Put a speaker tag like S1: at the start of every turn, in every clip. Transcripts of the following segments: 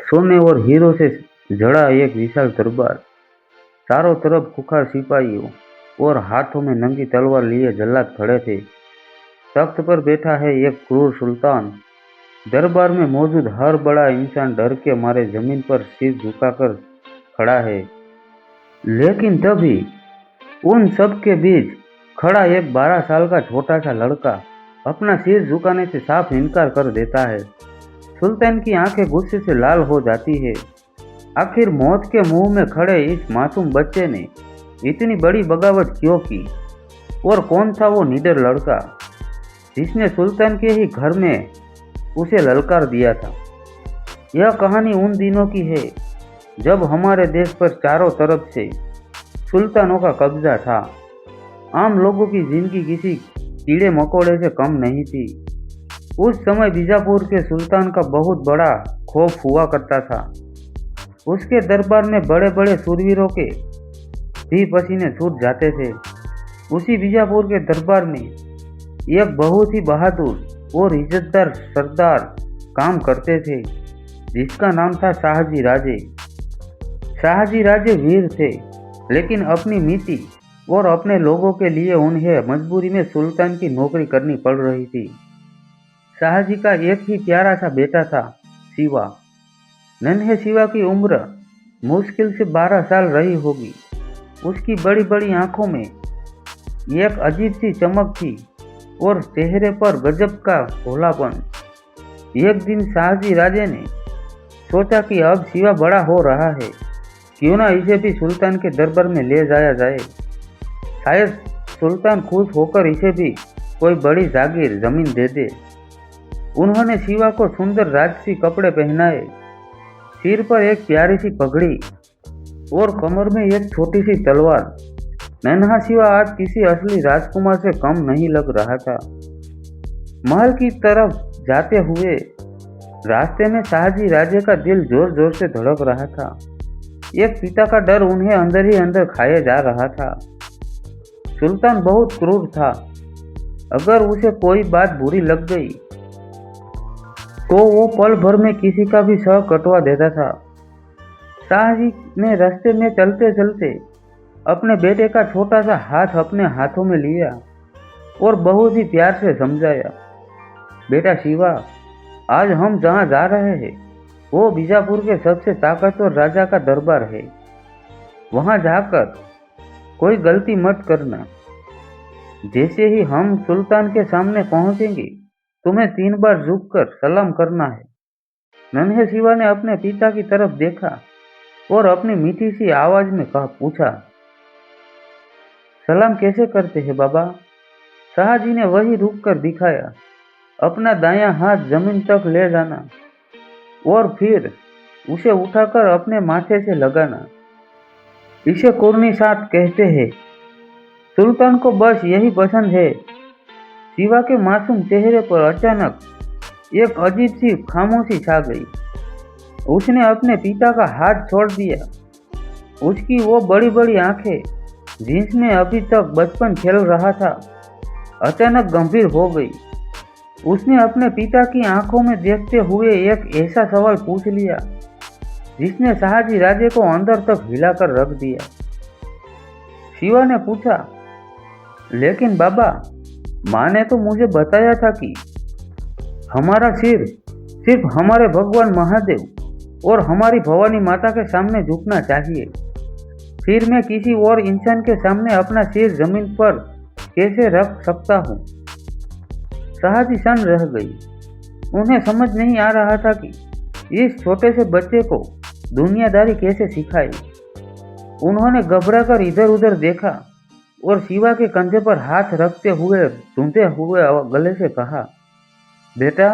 S1: सोने और हीरो से जड़ा एक विशाल दरबार। चारों तरफ खुखार सिपाहियों और हाथों में नंगी तलवार लिए जल्लाद खड़े थे। तख्त पर बैठा है एक क्रूर सुल्तान। दरबार में मौजूद हर बड़ा इंसान डर के मारे जमीन पर सिर झुकाकर खड़ा है। लेकिन तभी उन सब के बीच खड़ा एक 12 साल का छोटा सा लड़का अपना सिर झुकाने से साफ इनकार कर देता है। सुल्तान की आंखें गुस्से से लाल हो जाती है। आखिर मौत के मुंह में खड़े इस मासूम बच्चे ने इतनी बड़ी बगावत क्यों की? और कौन था वो निडर लड़का जिसने सुल्तान के ही घर में उसे ललकार दिया था? यह कहानी उन दिनों की है जब हमारे देश पर चारों तरफ से सुल्तानों का कब्जा था। आम लोगों की जिंदगी किसी कीड़े मकोड़े से कम नहीं थी। उस समय बीजापुर के सुल्तान का बहुत बड़ा खौफ हुआ करता था। उसके दरबार में बड़े बड़े शूरवीरों के भी पसीने छूट जाते थे। उसी बीजापुर के दरबार में एक बहुत ही बहादुर और इज्जतदार सरदार काम करते थे जिसका नाम था शाहजी राजे। शाहजी राजे वीर थे, लेकिन अपनी नीति और अपने लोगों के लिए उन्हें मजबूरी में सुल्तान की नौकरी करनी पड़ रही थी। शाहजी का एक ही प्यारा सा बेटा था, शिवा। नन्हे शिवा की उम्र मुश्किल से 12 साल रही होगी। उसकी बड़ी बड़ी आंखों में एक अजीब सी चमक थी और चेहरे पर गजब का भोलापन। एक दिन शाहजी राजे ने सोचा कि अब शिवा बड़ा हो रहा है, क्यों ना इसे भी सुल्तान के दरबार में ले जाया जाए। शायद सुल्तान खुश होकर इसे भी कोई बड़ी जागीर जमीन दे दे। उन्होंने शिवा को सुंदर राजसी कपड़े पहनाए, सिर पर एक प्यारी सी पगड़ी और कमर में एक छोटी सी तलवार। नन्हा शिवा आज किसी असली राजकुमार से कम नहीं लग रहा था। महल की तरफ जाते हुए रास्ते में शाहजी राजे का दिल जोर जोर से धड़क रहा था। एक पिता का डर उन्हें अंदर ही अंदर खाए जा रहा था। सुल्तान बहुत क्रूर था। अगर उसे कोई बात बुरी लग गई तो वो पल भर में किसी का भी सर कटवा देता था। शाहजी ने रास्ते में चलते चलते अपने बेटे का छोटा सा हाथ अपने हाथों में लिया और बहुत ही प्यार से समझाया, बेटा शिवा, आज हम जहाँ जा रहे हैं वो बीजापुर के सबसे ताकतवर राजा का दरबार है। वहाँ जाकर कोई गलती मत करना। जैसे ही हम सुल्तान के सामने पहुँचेंगे तुम्हें 3 बार झुककर सलाम करना है। नन्हे शिवा ने अपने पिता की तरफ देखा और अपनी मीठी सी आवाज में पूछा, सलाम कैसे करते हैं बाबा? शाहजी ने वही रुक कर दिखाया, अपना दायां हाथ जमीन तक ले जाना और फिर उसे उठाकर अपने माथे से लगाना। इसे कुर्नी साथ कहते हैं। सुल्तान को बस यही पसंद है। शिवा के मासूम चेहरे पर अचानक एक अजीब सी खामोशी छा गई। उसने अपने पिता का हाथ छोड़ दिया। उसकी वो बड़ी बड़ी आंखें जिसमें अभी तक बचपन खेल रहा था, अचानक गंभीर हो गई। उसने अपने पिता की आंखों में देखते हुए एक ऐसा सवाल पूछ लिया जिसने शाहजी राजे को अंदर तक हिलाकर रख दिया। शिवा ने पूछा, लेकिन बाबा, माँ ने तो मुझे बताया था कि हमारा सिर सिर्फ हमारे भगवान महादेव और हमारी भवानी माता के सामने झुकना चाहिए। फिर मैं किसी और इंसान के सामने अपना सिर जमीन पर कैसे रख सकता हूँ? शाहजी सन रह गई। उन्हें समझ नहीं आ रहा था कि इस छोटे से बच्चे को दुनियादारी कैसे सिखाई। उन्होंने घबराकर इधर उधर देखा और शिवा के कंधे पर हाथ रखते हुए ढूंढते हुए गले से कहा, बेटा,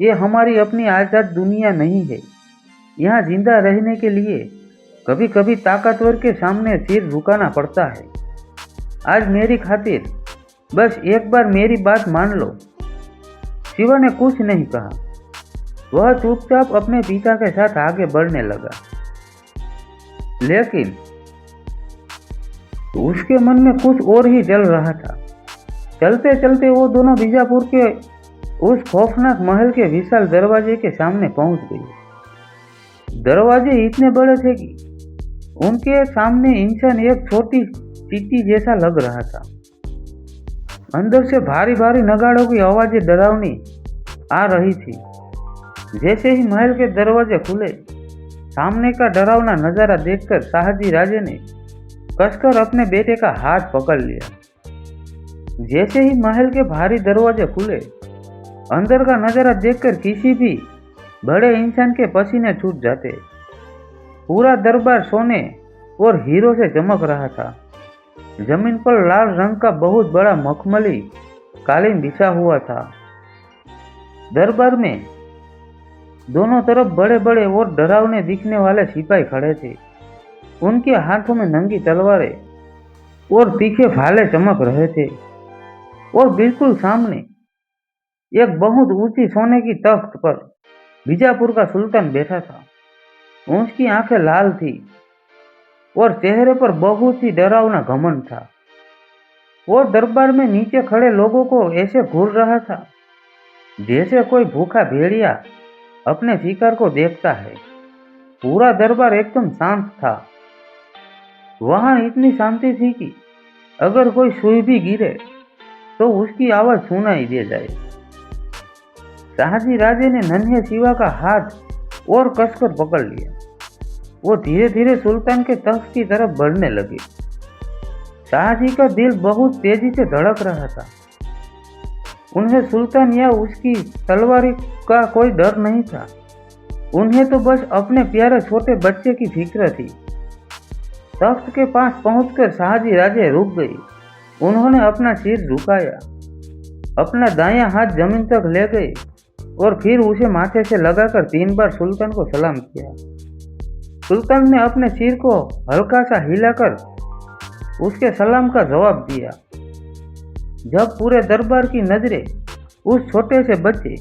S1: ये हमारी अपनी आज़ाद दुनिया नहीं है। यहाँ जिंदा रहने के लिए कभी कभी ताकतवर के सामने सिर झुकाना पड़ता है। आज मेरी खातिर बस एक बार मेरी बात मान लो। शिवा ने कुछ नहीं कहा। वह चुपचाप अपने पिता के साथ आगे बढ़ने लगा। लेकिन उसके मन में कुछ और ही चल रहा था। चलते चलते वो दोनों बीजापुर के उस खौफनाक महल के विशाल दरवाजे के सामने पहुंच गए। दरवाजे इतने बड़े थे कि उनके सामने इंसान एक छोटी चींटी जैसा लग रहा था। अंदर से भारी भारी नगाड़ों की आवाजें डरावनी आ रही थी। जैसे ही महल के दरवाजे खुले, सामने का डरावना नजारा देखकर शाहजी राजे ने कसकर अपने बेटे का हाथ पकड़ लिया। जैसे ही महल के भारी दरवाजे खुले, अंदर का नजारा देखकर किसी भी बड़े इंसान के पसीने छूट जाते। पूरा दरबार सोने और हीरो से चमक रहा था। जमीन पर लाल रंग का बहुत बड़ा मखमली कालीन बिछा हुआ था। दरबार में दोनों तरफ बड़े बड़े और डरावने दिखने वाले सिपाही खड़े थे। उनके हाथों में नंगी तलवारें और तीखे भाले चमक रहे थे। और बिल्कुल सामने एक बहुत ऊंची सोने की तख्त पर बीजापुर का सुल्तान बैठा था। उसकी आंखें लाल थी और चेहरे पर बहुत ही डरावना घमंड था। और दरबार में नीचे खड़े लोगों को ऐसे घूर रहा था जैसे कोई भूखा भेड़िया अपने शिकार को देखता है। पूरा दरबार एकदम शांत था। वहां इतनी शांति थी कि अगर कोई सुई भी गिरे तो उसकी आवाज सुनाई दे जाए। शाहजी राजे ने नन्हे शिवा का हाथ और कसकर पकड़ लिया। वो धीरे धीरे सुल्तान के तख्त की तरफ बढ़ने लगे। शाहजी का दिल बहुत तेजी से धड़क रहा था। उन्हें सुल्तान या उसकी तलवार का कोई डर नहीं था। उन्हें तो बस अपने प्यारे छोटे बच्चे की फिक्र थी। तख्त के पास पहुंचकर शाहजी राजे रुक गई। उन्होंने अपना सिर झुकाया, अपना दायां हाथ जमीन तक ले गए और फिर उसे माथे से लगाकर 3 बार सुल्तान को सलाम किया। सुल्तान ने अपने सिर को हल्का सा हिलाकर उसके सलाम का जवाब दिया। जब पूरे दरबार की नजरें उस छोटे से बच्चे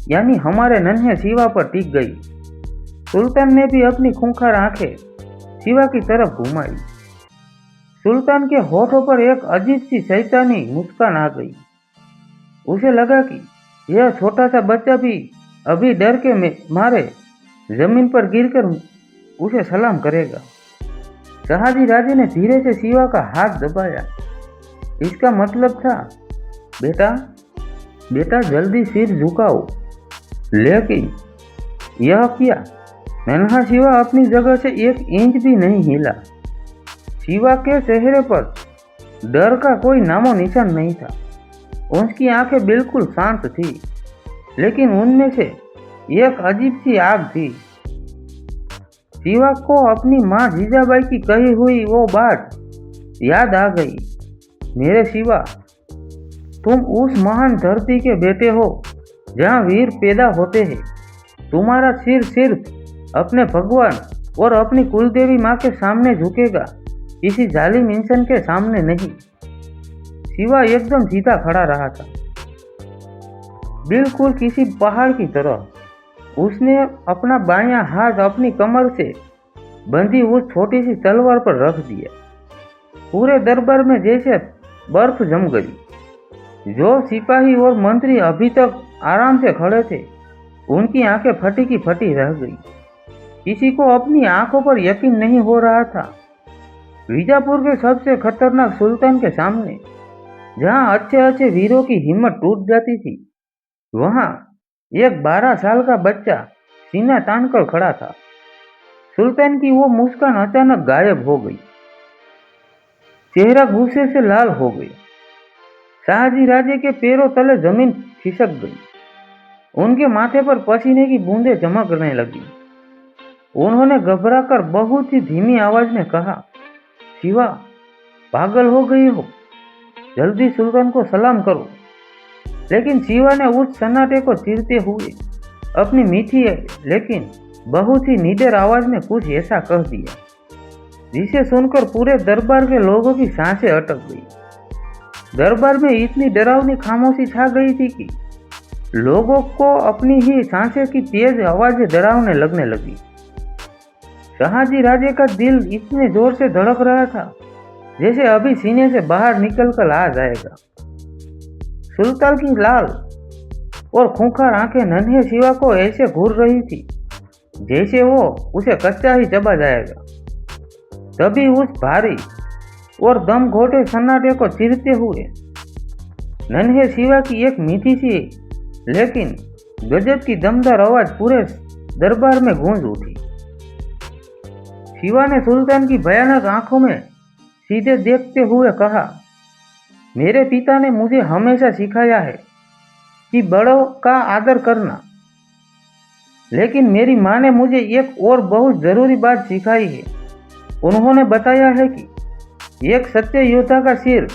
S1: यानी हमारे नन्हे शिवा पर टिक गई, सुल्तान ने भी अपनी खूंखार आंखें शिवा की तरफ घुमाई। सुल्तान के होठों पर एक अजीब सी शैतानी मुस्कान आ गई। उसे लगा कि यह छोटा सा बच्चा भी अभी डर के मारे जमीन पर गिरकर उसे सलाम करेगा। शाहजी राजे ने धीरे से शिवा का हाथ दबाया। इसका मतलब था, बेटा बेटा जल्दी सिर झुकाओ। लेकिन यह किया। नन्हा शिवा अपनी जगह से 1 इंच भी नहीं हिला। शिवा के चेहरे पर डर का कोई नामो निशान नहीं था। उसकी आंखें बिल्कुल शांत थी, लेकिन उनमें से एक अजीब सी आग थी। शिवा को अपनी माँ जीजाबाई की कही हुई वो बात याद आ गई। मेरे शिवा, तुम उस महान धरती के बेटे हो जहाँ वीर पैदा होते हैं। तुम्हारा सिर सिर्फ अपने भगवान और अपनी कुलदेवी माँ के सामने झुकेगा, किसी जालिम इंसान के सामने नहीं। शिवा एकदम सीधा खड़ा रहा था, बिल्कुल किसी पहाड़ की तरह। उसने अपना बायां हाथ अपनी कमर से बंधी उस छोटी सी तलवार पर रख दिया। पूरे दरबार में जैसे बर्फ जम गई। जो सिपाही और मंत्री अभी तक आराम से खड़े थे, उनकी आंखें फटी की फटी रह गई। किसी को अपनी आंखों पर यकीन नहीं हो रहा था। बीजापुर के सबसे खतरनाक सुल्तान के सामने जहां अच्छे अच्छे वीरों की हिम्मत टूट जाती थी, वहां एक 12 साल का बच्चा सीना तानकर खड़ा था। सुल्तान की वो मुस्कान अचानक गायब हो गई। चेहरा गुस्से से लाल हो गया। शाहजी राजे के पैरों तले जमीन खिसक गई। उनके माथे पर पसीने की बूंदें चमकने लगी। उन्होंने घबराकर बहुत ही धीमी आवाज में कहा, शिवा, पागल हो गई हो, जल्दी सुल्तान को सलाम करो। लेकिन शिवा ने उस सन्नाटे को चीरते हुए अपनी मीठी लेकिन बहुत ही निडर आवाज में कुछ ऐसा कह दिया जिसे सुनकर पूरे दरबार के लोगों की सांसें अटक गई। दरबार में इतनी डरावनी खामोशी छा गई थी कि लोगों को अपनी ही सांसें की तेज आवाजें डरावने लगने लगी। शाहजी राजे का दिल इतने जोर से धड़क रहा था जैसे अभी सीने से बाहर निकलकर आ जाएगा। सुल्तान की लाल और खूंखार आंखें नन्हे शिवा को ऐसे घूर रही थी जैसे वो उसे कच्चा ही चबा जाएगा। तभी उस भारी और दम घोटे सन्नाटे को चीरते हुए नन्हे शिवा की एक मीठी सी लेकिन गजब की दमदार आवाज पूरे दरबार में गूंज उठी। शिवा ने सुल्तान की भयानक आंखों में सीधे देखते हुए कहा, मेरे पिता ने मुझे हमेशा सिखाया है कि बड़ों का आदर करना, लेकिन मेरी माँ ने मुझे एक और बहुत जरूरी बात सिखाई है। उन्होंने बताया है कि एक सच्चे योद्धा का सिर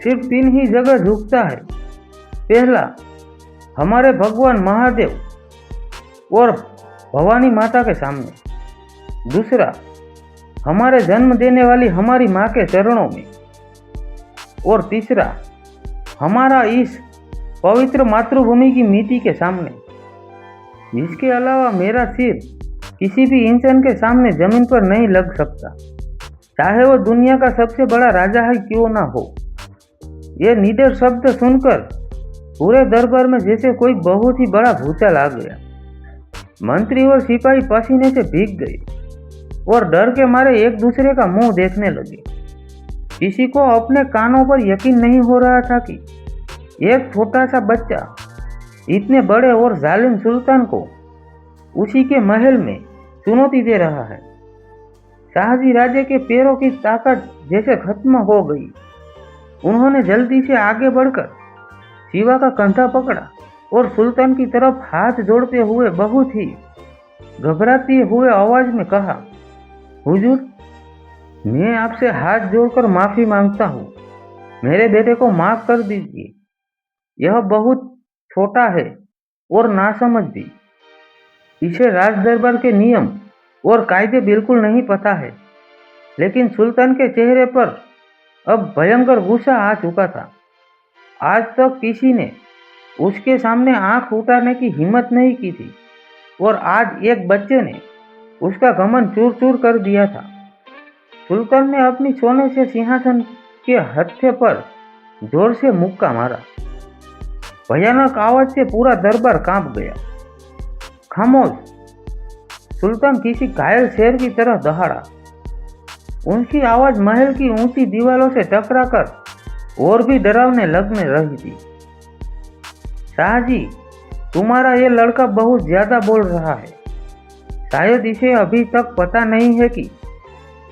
S1: सिर्फ 3 ही जगह झुकता है। पहला, हमारे भगवान महादेव और भवानी माता के सामने। दूसरा, हमारे जन्म देने वाली हमारी माँ के चरणों में। और तीसरा, हमारा इस पवित्र मातृभूमि की मिट्टी के सामने। इसके अलावा मेरा सिर किसी भी इंसान के सामने जमीन पर नहीं लग सकता, चाहे वो दुनिया का सबसे बड़ा राजा ही क्यों ना हो। ये निडर शब्द सुनकर पूरे दरबार में जैसे कोई बहुत ही बड़ा भूचाल आ गया। मंत्री और सिपाही पसीने से भीग गए और डर के मारे एक दूसरे का मुंह देखने लगे। किसी को अपने कानों पर यकीन नहीं हो रहा था कि एक छोटा सा बच्चा इतने बड़े और जालिम सुल्तान को उसी के महल में चुनौती दे रहा है। शाहजी राजे के पैरों की ताकत जैसे खत्म हो गई। उन्होंने जल्दी से आगे बढ़कर शिवा का कंधा पकड़ा और सुल्तान की तरफ हाथ जोड़ते हुए बहुत ही घबराते हुए आवाज में कहा, हुजूर, मैं आपसे हाथ जोड़कर माफी मांगता हूँ। मेरे बेटे को माफ कर दीजिए। यह बहुत छोटा है और नासमझ भी। इसे राज दरबार के नियम और कायदे बिल्कुल नहीं पता है। लेकिन सुल्तान के चेहरे पर अब भयंकर गुस्सा आ चुका था। आज तक किसी ने उसके सामने आंख उठाने की हिम्मत नहीं की थी और आज एक बच्चे ने उसका घमंड चूर चूर कर दिया था। सुल्तान ने अपनी सोने से सिंहासन के हत्थे पर जोर से मुक्का मारा। भयानक आवाज से पूरा दरबार कांप गया। खामोश! सुल्तान किसी घायल शेर की तरह दहाड़ा। उनकी आवाज महल की ऊंची दीवारों से टकराकर और भी डरावने लगने रही थी। शाहजी, तुम्हारा ये लड़का बहुत ज्यादा बोल रहा है। शायद इसे अभी तक पता नहीं है कि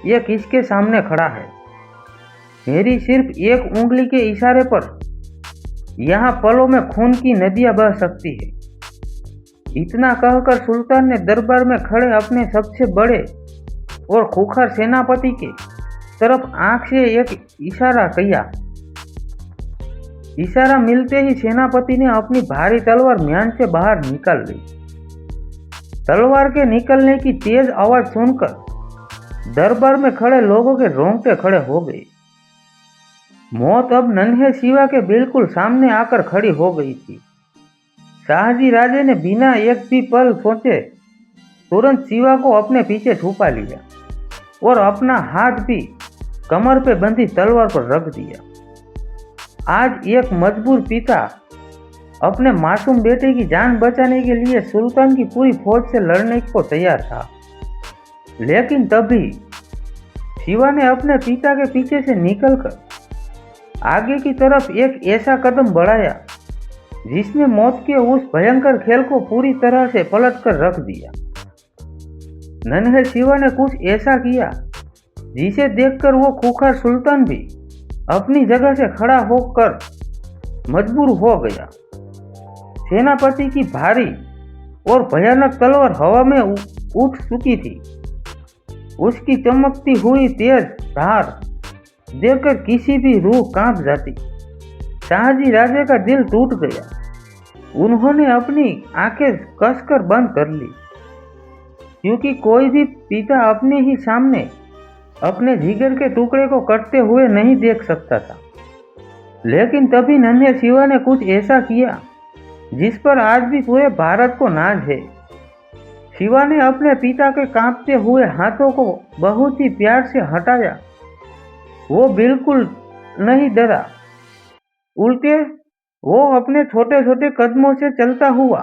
S1: यह किसके सामने खड़ा है। मेरी सिर्फ एक उंगली के इशारे पर यहाँ पलों में खून की नदियां बह सकती है। इतना कहकर सुल्तान ने दरबार में खड़े अपने सबसे बड़े और खूंखार सेनापति के तरफ आंख से एक इशारा किया। इशारा मिलते ही सेनापति ने अपनी भारी तलवार म्यान से बाहर निकाल ली। तलवार के निकलने की तेज आवाज सुनकर दरबार में खड़े लोगों के रोंगटे खड़े हो गए। मौत अब नन्हे शिवा के बिल्कुल सामने आकर खड़ी हो गई थी। शाहजी राजे ने बिना एक भी पल सोचे तुरंत शिवा को अपने पीछे छुपा लिया और अपना हाथ भी कमर पे बंधी तलवार पर रख दिया। आज एक मजबूर पिता अपने मासूम बेटे की जान बचाने के लिए सुल्तान की पूरी फौज से लड़ने को तैयार था। लेकिन तभी शिवा ने अपने पिता के पीछे से निकलकर आगे की तरफ एक ऐसा कदम बढ़ाया जिसने मौत के उस भयंकर खेल को पूरी तरह से पलट कर रख दिया। नन्हे शिवा ने कुछ ऐसा किया जिसे देखकर वो खूंखार सुल्तान भी अपनी जगह से खड़ा होकर मजबूर हो गया। सेनापति की भारी और भयानक तलवार हवा में उठ चुकी थी। उसकी चमकती हुई तेज धार देखकर किसी भी रूह कांप जाती। शाहजी राजे का दिल टूट गया। उन्होंने अपनी आंखें कसकर बंद कर ली, क्योंकि कोई भी पिता अपने ही सामने अपने जिगर के टुकड़े को कटते हुए नहीं देख सकता था। लेकिन तभी नन्हे शिवा ने कुछ ऐसा किया जिस पर आज भी पूरे भारत को नाज है। शिवा ने अपने पिता के कांपते हुए हाथों को बहुत ही प्यार से हटाया। वो बिल्कुल नहीं डरा, उल्टे वो अपने छोटे छोटे कदमों से चलता हुआ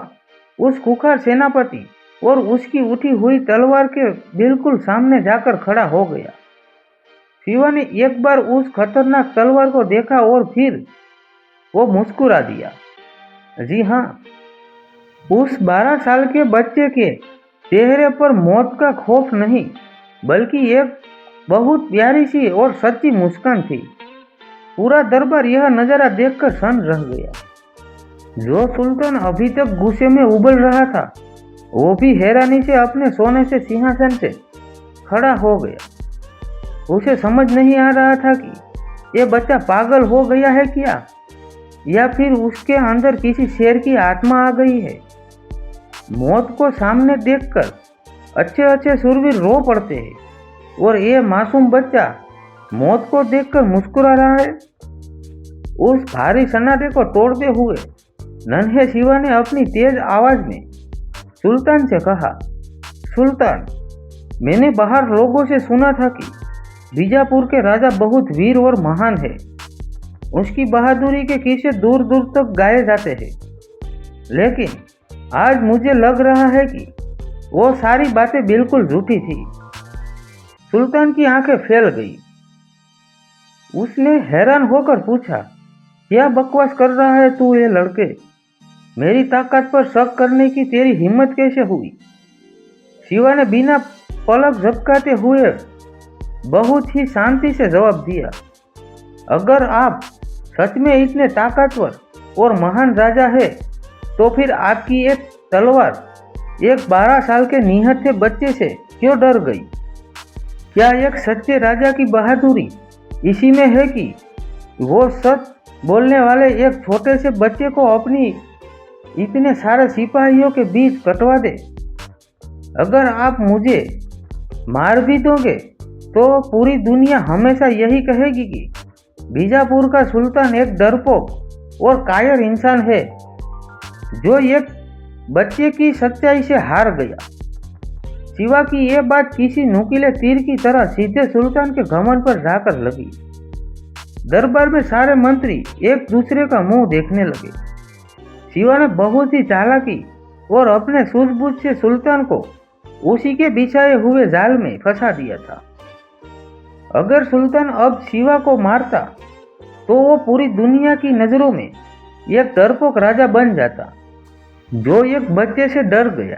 S1: उस खूंखार सेनापति और उसकी उठी हुई तलवार के बिल्कुल सामने जाकर खड़ा हो गया। शिवा ने एक बार उस खतरनाक तलवार को देखा और फिर वो मुस्कुरा दिया। जी हाँ, उस 12 साल के बच्चे के चेहरे पर मौत का खौफ नहीं, बल्कि एक बहुत प्यारी सी और सच्ची मुस्कान थी। पूरा दरबार यह नजारा देखकर सन्न रह गया। जो सुल्तान अभी तक गुस्से में उबल रहा था, वो भी हैरानी से अपने सोने से सिंहासन से खड़ा हो गया। उसे समझ नहीं आ रहा था कि ये बच्चा पागल हो गया है क्या, या फिर उसके अंदर किसी शेर की आत्मा आ गई है। मौत को सामने देखकर अच्छे अच्छे शूरवीर रो पड़ते हैं, और ये मासूम बच्चा मौत को देखकर मुस्कुरा रहा है। उस भारी सन्नाटे को तोड़ते हुए नन्हे शिवा ने अपनी तेज आवाज में सुल्तान से कहा, सुल्तान, मैंने बाहर लोगों से सुना था कि बीजापुर के राजा बहुत वीर और महान है। उसकी बहादुरी के किस्से दूर दूर तक गाए जाते हैं, लेकिन आज मुझे लग रहा है कि वो सारी बातें बिल्कुल झूठी थी। सुल्तान की आंखें फैल गई। उसने हैरान होकर पूछा, क्या बकवास कर रहा है तू ये लड़के? मेरी ताकत पर शक करने की तेरी हिम्मत कैसे हुई? शिवा ने बिना पलक झपकाते हुए बहुत ही शांति से जवाब दिया, अगर आप सच में इतने ताकतवर और महान राजा है, तो फिर आपकी एक तलवार एक 12 साल के निहत्थे बच्चे से क्यों डर गई? क्या एक सच्चे राजा की बहादुरी इसी में है कि वो सच बोलने वाले एक छोटे से बच्चे को अपनी इतने सारे सिपाहियों के बीच कटवा दे? अगर आप मुझे मार भी दोगे तो पूरी दुनिया हमेशा यही कहेगी कि बीजापुर का सुल्तान एक डरपोक और कायर इंसान है, जो एक बच्चे की सच्चाई से हार गया। शिवा की यह बात किसी नुकीले तीर की तरह सीधे सुल्तान के घमंड पर जाकर लगी। दरबार में सारे मंत्री एक दूसरे का मुंह देखने लगे। शिवा ने बहुत ही चालाकी और अपने सूझबूझ से सुल्तान को उसी के बिछाए हुए जाल में फंसा दिया था। अगर सुल्तान अब शिवा को मारता तो वो पूरी दुनिया की नजरों में एक डरपोक राजा बन जाता, जो एक बच्चे से डर गया।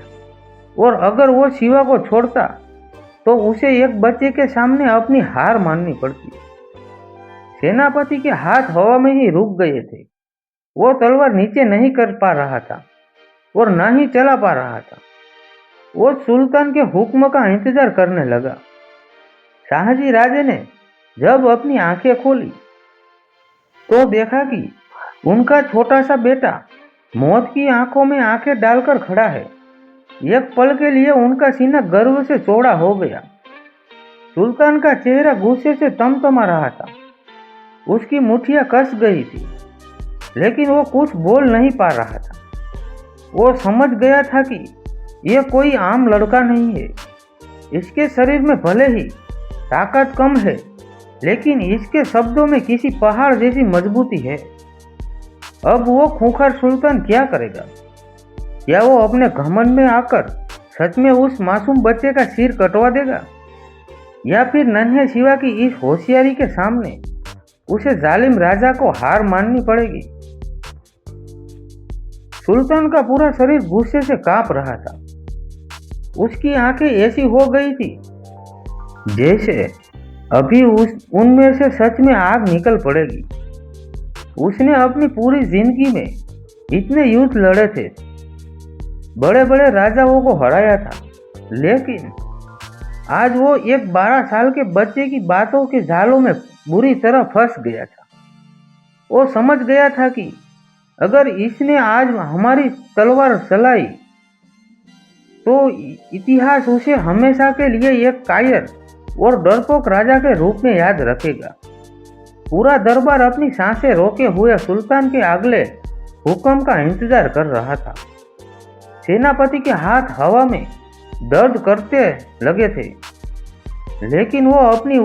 S1: और अगर वो शिवा को छोड़ता तो उसे एक बच्चे के सामने अपनी हार माननी पड़ती। सेनापति के हाथ हवा में ही रुक गए थे। वो तलवार नीचे नहीं कर पा रहा था और ना ही चला पा रहा था। वो सुल्तान के हुक्म का इंतजार करने लगा। शाहजी राजे ने जब अपनी आंखें खोली तो देखा कि उनका छोटा सा बेटा मौत की आंखों में आंखें डालकर खड़ा है। एक पल के लिए उनका सीना गर्व से चौड़ा हो गया। सुल्तान का चेहरा गुस्से से तमतमा रहा था। उसकी मुट्ठियां कस गई थी, लेकिन वो कुछ बोल नहीं पा रहा था। वो समझ गया था कि यह कोई आम लड़का नहीं है। इसके शरीर में भले ही ताकत कम है, लेकिन इसके शब्दों में किसी पहाड़ जैसी मजबूती है। अब वो खूंखार सुल्तान क्या करेगा? क्या वो अपने घमंड में आकर सच में उस मासूम बच्चे का सिर कटवा देगा, या फिर नन्हे शिवा की इस होशियारी के सामने उसे जालिम राजा को हार माननी पड़ेगी? सुल्तान का पूरा शरीर गुस्से से कांप रहा था। उसकी आंखें ऐसी हो गई थी जैसे अभी उनमें से सच में आग निकल पड़ेगी। उसने अपनी पूरी जिंदगी में इतने युद्ध लड़े थे, बड़े बड़े राजाओं को हराया था, लेकिन आज वो एक 12 साल के बच्चे की बातों के जालों में बुरी तरह फंस गया था। वो समझ गया था कि अगर इसने आज हमारी तलवार चलाई तो इतिहास उसे हमेशा के लिए एक कायर और डरपोक राजा के रूप में याद रखेगा। पूरा दरबार अपनी सांसें रोके हुए सुल्तान के अगले हुक्म का इंतजार कर रहा था। सेनापति के हाथ हवा में दर्द करते लगे थे, लेकिन वो अपनी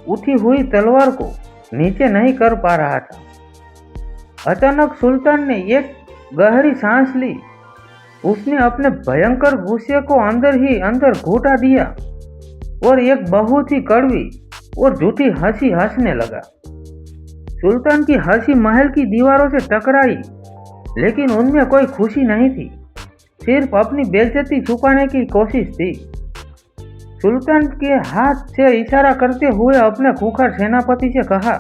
S1: उठी हुई तलवार को नीचे नहीं कर पा रहा था। अचानक सुल्तान ने एक गहरी सांस ली उसने अपने भयंकर गुस्से को अंदर ही अंदर घुटा दिया और एक बहुत ही कड़वी और झूठी हंसी हंसने लगा। सुल्तान की हंसी महल की दीवारों से टकराई, लेकिन उनमें कोई खुशी नहीं थी, सिर्फ अपनी बेइज्जती छुपाने की कोशिश थी। सुल्तान के हाथ से इशारा करते हुए अपने खूंखार सेनापति से कहा,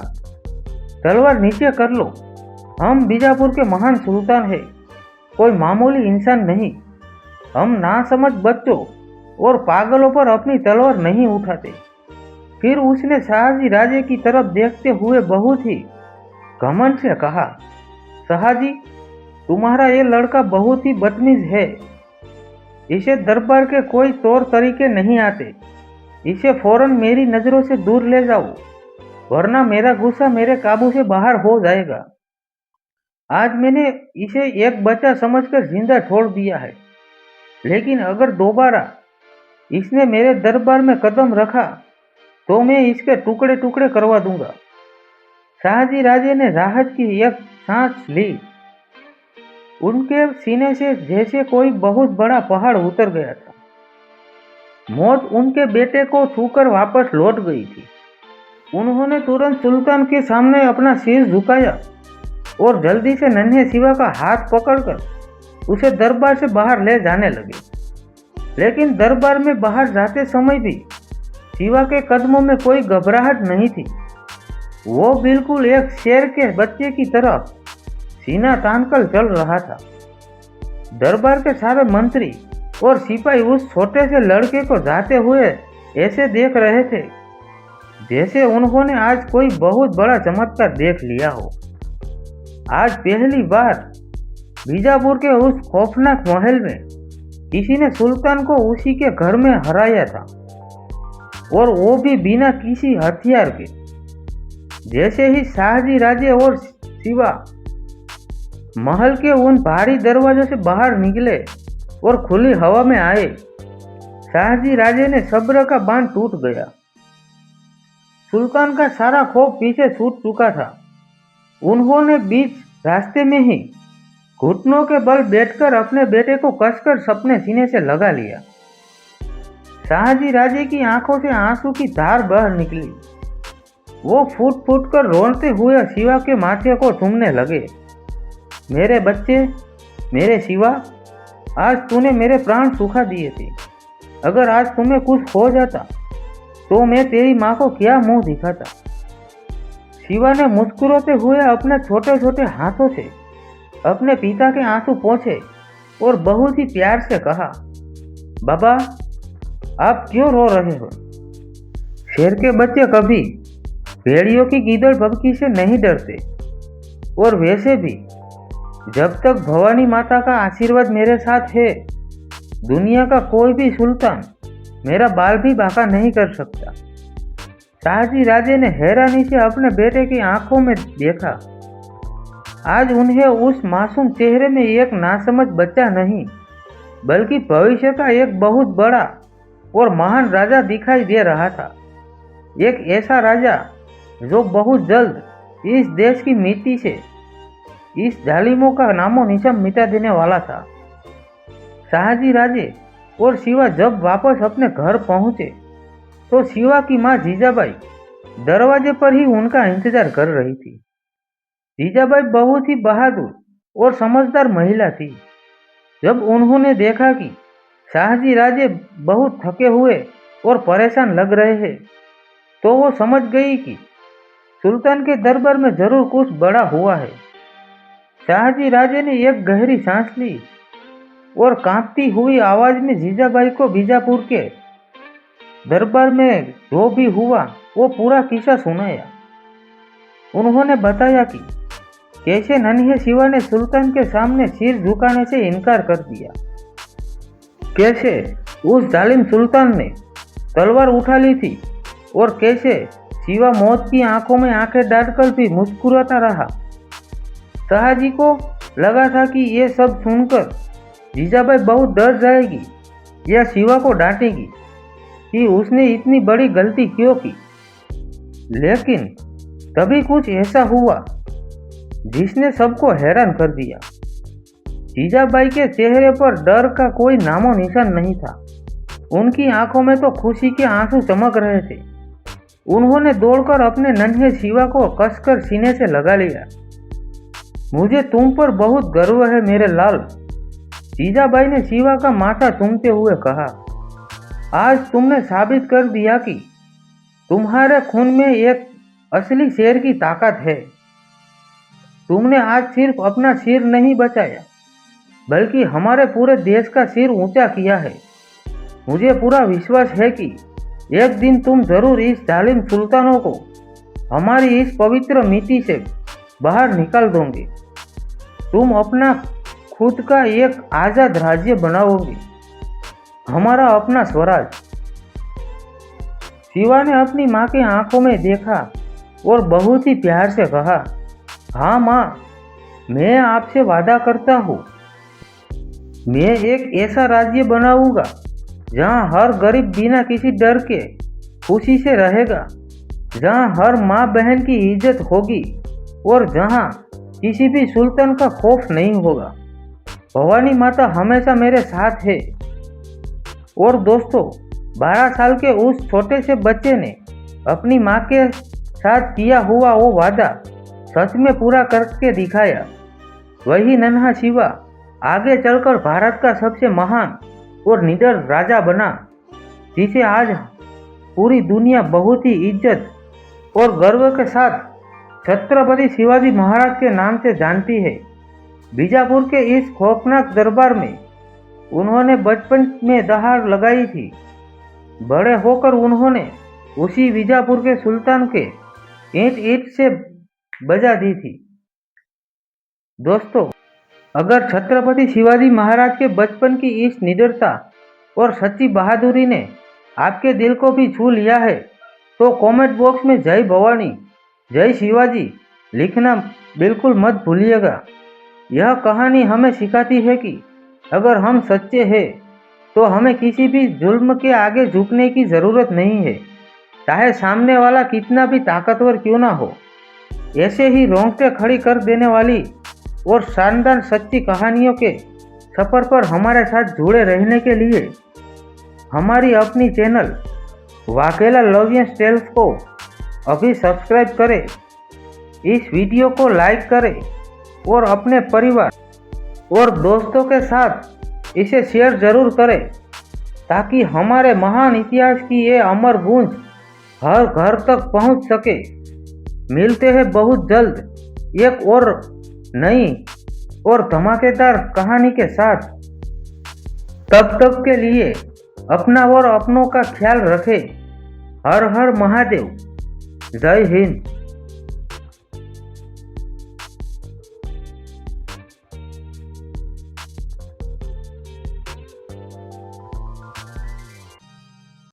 S1: तलवार नीचे कर लो, हम बीजापुर के महान सुल्तान हैं, कोई मामूली इंसान नहीं। हम नासमझ बच्चों और पागलों पर अपनी तलवार नहीं उठाते। फिर उसने शाहजी राजे की तरफ देखते हुए बहुत ही घमंड से कहा, शाहजी, तुम्हारा ये लड़का बहुत ही बदतमीज है। इसे दरबार के कोई तौर तरीके नहीं आते। इसे फौरन मेरी नज़रों से दूर ले जाओ, वरना मेरा गुस्सा मेरे काबू से बाहर हो जाएगा। आज मैंने इसे एक बच्चा समझकर जिंदा छोड़ दिया है, लेकिन अगर दोबारा इसने मेरे दरबार में कदम रखा तो मैं इसके टुकड़े टुकड़े करवा दूंगा। शाहजी राजे ने राहत की एक सांस ली। उनके सीने से जैसे कोई बहुत बड़ा पहाड़ उतर गया था। मौत उनके बेटे को छूकर वापस लौट गई थी। उन्होंने तुरंत सुल्तान के सामने अपना सिर झुकाया और जल्दी से नन्हे शिवा का हाथ पकड़कर उसे दरबार से बाहर ले जाने लगे। लेकिन दरबार में बाहर जाते समय भी शिवा के कदमों में कोई घबराहट नहीं थी। वो बिल्कुल एक शेर के बच्चे की तरह सीना तानकर चल रहा था। दरबार के सारे मंत्री और सिपाही उस छोटे से लड़के को जाते हुए ऐसे देख रहे थे जैसे उन्होंने आज कोई बहुत बड़ा चमत्कार देख लिया हो। आज पहली बार बीजापुर के उस खौफनाक महल में किसी ने सुल्तान को उसी के घर में हराया था, और वो भी बिना किसी हथियार के। जैसे ही शाहजी राजे और शिवा महल के उन भारी दरवाजों से बाहर निकले और खुली हवा में आए, शाहजी राजे ने सब्र का बांध टूट गया। सुल्तान का सारा खौफ पीछे छूट चुका था। उन्होंने बीच रास्ते में ही घुटनों के बल बैठकर अपने बेटे को कसकर अपने सीने से लगा लिया। शाहजी राजे की आंखों से आंसू की धार बह निकली। वो फूट फूट कर रोते हुए शिवा के माथे को चूमने लगे। मेरे बच्चे, मेरे शिवा, आज तूने मेरे प्राण सुखा दिए थे। अगर आज तुम्हें कुछ हो जाता तो मैं तेरी माँ को क्या मुंह दिखाता। शिवा ने मुस्कुराते हुए अपने छोटे छोटे हाथों से अपने पिता के आंसू पोंछे और बहुत ही प्यार से कहा, बाबा, आप क्यों रो रहे हो? शेर के बच्चे कभी भेड़ियों की गीदड़ भभकी से नहीं डरते, और वैसे भी जब तक भवानी माता का आशीर्वाद मेरे साथ है, दुनिया का कोई भी सुल्तान मेरा बाल भी बांका नहीं कर सकता। शाहजी राजे ने हैरानी से अपने बेटे की आंखों में देखा। आज उन्हें उस मासूम चेहरे में एक नासमझ बच्चा नहीं, बल्कि भविष्य का एक बहुत बड़ा और महान राजा दिखाई दे रहा था। एक ऐसा राजा जो बहुत जल्द इस देश की मिट्टी से इस जालिमों का नामो निशान मिटा देने वाला था। शाहजी राजे और शिवा जब वापस अपने घर पहुंचे तो शिवा की मां जीजाबाई दरवाजे पर ही उनका इंतजार कर रही थी। जीजाबाई बहुत ही बहादुर और समझदार महिला थी। जब उन्होंने देखा कि शाहजी राजे बहुत थके हुए और परेशान लग रहे हैं, तो वो समझ गई कि सुल्तान के दरबार में जरूर कुछ बड़ा हुआ है। शाहजी राजे ने एक गहरी सांस ली और कांपती हुई आवाज में जीजाबाई को बीजापुर के दरबार में जो भी हुआ वो पूरा किस्सा सुनाया। उन्होंने बताया कि कैसे नन्हे शिवा ने सुल्तान के सामने सिर झुकाने से इनकार कर दिया, कैसे उस जालिम सुल्तान ने तलवार उठा ली थी, और कैसे शिवा मौत की आंखों में आंखें डालकर भी मुस्कुराता रहा। शाहजी को लगा था कि ये सब सुनकर जीजाबाई बहुत डर जाएगी या शिवा को डांटेगी कि उसने इतनी बड़ी गलती क्यों की। लेकिन तभी कुछ ऐसा हुआ जिसने सबको हैरान कर दिया। जीजाबाई के चेहरे पर डर का कोई नामो निशान नहीं था। उनकी आंखों में तो खुशी के आंसू चमक रहे थे। उन्होंने दौड़कर अपने नन्हे शिवा को कसकर सीने से लगा लिया। मुझे तुम पर बहुत गर्व है मेरे लाल, जीजाबाई ने शिवा का माथा चूमते हुए कहा। आज तुमने साबित कर दिया कि तुम्हारे खून में एक असली शेर की ताकत है। तुमने आज सिर्फ अपना सिर नहीं बचाया, बल्कि हमारे पूरे देश का सिर ऊंचा किया है। मुझे पूरा विश्वास है कि एक दिन तुम जरूर इस जालिम सुल्तानों को हमारी इस पवित्र मिट्टी से बाहर निकाल दोगे। तुम अपना खुद का एक आज़ाद राज्य बनाओगे, हमारा अपना स्वराज। शिवा ने अपनी माँ की आंखों में देखा और बहुत ही प्यार से कहा, हाँ माँ, मैं आपसे वादा करता हूँ, मैं एक ऐसा राज्य बनाऊंगा जहाँ हर गरीब बिना किसी डर के खुशी से रहेगा, जहाँ हर माँ बहन की इज्जत होगी और जहाँ किसी भी सुल्तान का खौफ नहीं होगा। भवानी माता हमेशा मेरे साथ है। और दोस्तों, 12 साल के उस छोटे से बच्चे ने अपनी माँ के साथ किया हुआ वो वादा सच में पूरा करके दिखाया। वही नन्हा शिवा आगे चलकर भारत का सबसे महान और निडर राजा बना, जिसे आज पूरी दुनिया बहुत ही इज्जत और गर्व के साथ छत्रपति शिवाजी महाराज के नाम से जानती है। बीजापुर के इस खौफनाक दरबार में उन्होंने बचपन में दहाड़ लगाई थी। बड़े होकर उन्होंने उसी बीजापुर के सुल्तान के ईंट ईंट से बजा दी थी। दोस्तों, अगर छत्रपति शिवाजी महाराज के बचपन की इस निडरता और सच्ची बहादुरी ने आपके दिल को भी छू लिया है, तो कमेंट बॉक्स में जय भवानी, जय शिवाजी लिखना बिल्कुल मत भूलिएगा। यह कहानी हमें सिखाती है कि अगर हम सच्चे हैं तो हमें किसी भी जुल्म के आगे झुकने की ज़रूरत नहीं है, चाहे सामने वाला कितना भी ताकतवर क्यों ना हो। ऐसे ही रोंगटे खड़ी कर देने वाली और शानदार सच्ची कहानियों के सफ़र पर हमारे साथ जुड़े रहने के लिए हमारी अपनी चैनल वाघेला लव टेल्स को अभी सब्सक्राइब करें, इस वीडियो को लाइक करें और अपने परिवार और दोस्तों के साथ इसे शेयर जरूर करें, ताकि हमारे महान इतिहास की ये अमर गूंज हर घर तक पहुंच सके। मिलते हैं बहुत जल्द एक और नई और धमाकेदार कहानी के साथ। तब तक के लिए अपना और अपनों का ख्याल रखें। हर हर महादेव। जय हिंद।